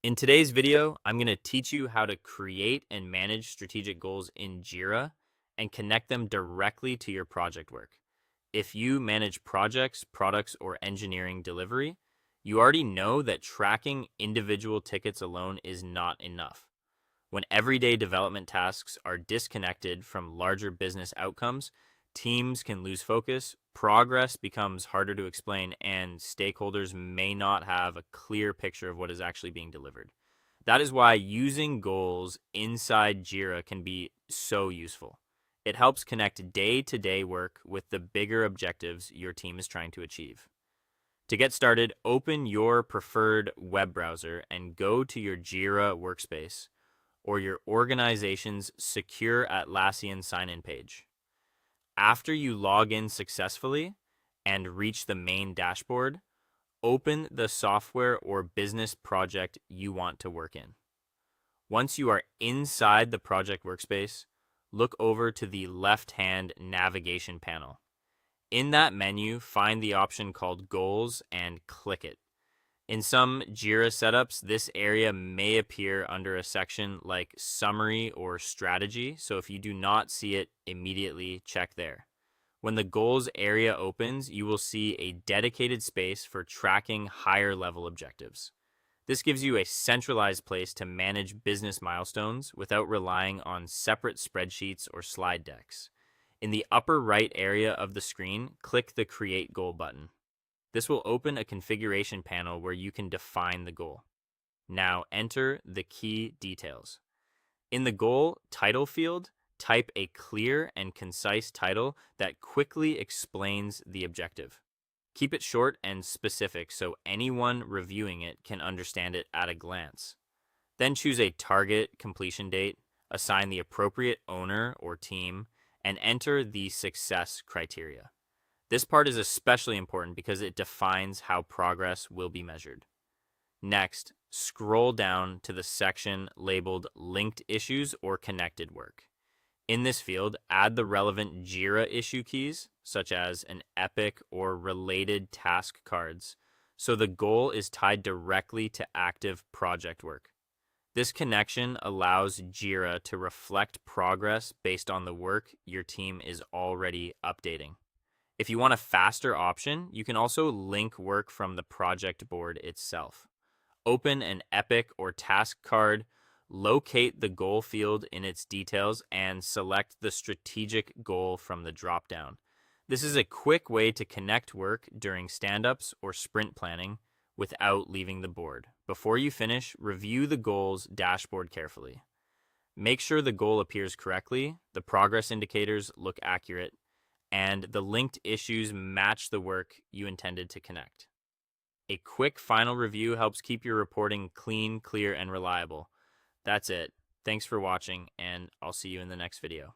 In today's video, I'm going to teach you how to create and manage strategic goals in Jira and connect them directly to your project work. If you manage projects, products, or engineering delivery, you already know that tracking individual tickets alone is not enough. When everyday development tasks are disconnected from larger business outcomes, teams can lose focus, progress becomes harder to explain, and stakeholders may not have a clear picture of what is actually being delivered. That is why using goals inside Jira can be so useful. It helps connect day to day work with the bigger objectives your team is trying to achieve. To get started, open your preferred web browser and go to your Jira workspace or your organization's secure Atlassian sign-in page. After you log in successfully and reach the main dashboard, open the software or business project you want to work in. Once you are inside the project workspace, look over to the left-hand navigation panel. In that menu, find the option called Goals and click it. In some Jira setups, this area may appear under a section like Summary or Strategy, so if you do not see it immediately, check there. When the Goals area opens, you will see a dedicated space for tracking higher level objectives. This gives you a centralized place to manage business milestones without relying on separate spreadsheets or slide decks. In the upper right area of the screen, click the Create Goal button. This will open a configuration panel where you can define the goal. Now enter the key details. In the goal title field, type a clear and concise title that quickly explains the objective. Keep it short and specific so anyone reviewing it can understand it at a glance. Then choose a target completion date, assign the appropriate owner or team, and enter the success criteria. This part is especially important because it defines how progress will be measured. Next, scroll down to the section labeled Linked Issues or Connected Work. In this field, add the relevant Jira issue keys, such as an epic or related task cards, so the goal is tied directly to active project work. This connection allows Jira to reflect progress based on the work your team is already updating. If you want a faster option, you can also link work from the project board itself. Open an epic or task card, locate the goal field in its details, and select the strategic goal from the dropdown. This is a quick way to connect work during stand-ups or sprint planning without leaving the board. Before you finish, review the goals dashboard carefully. Make sure the goal appears correctly, the progress indicators look accurate, and the linked issues match the work you intended to connect. A quick final review helps keep your reporting clean, clear, and reliable. That's it. Thanks for watching, and I'll see you in the next video.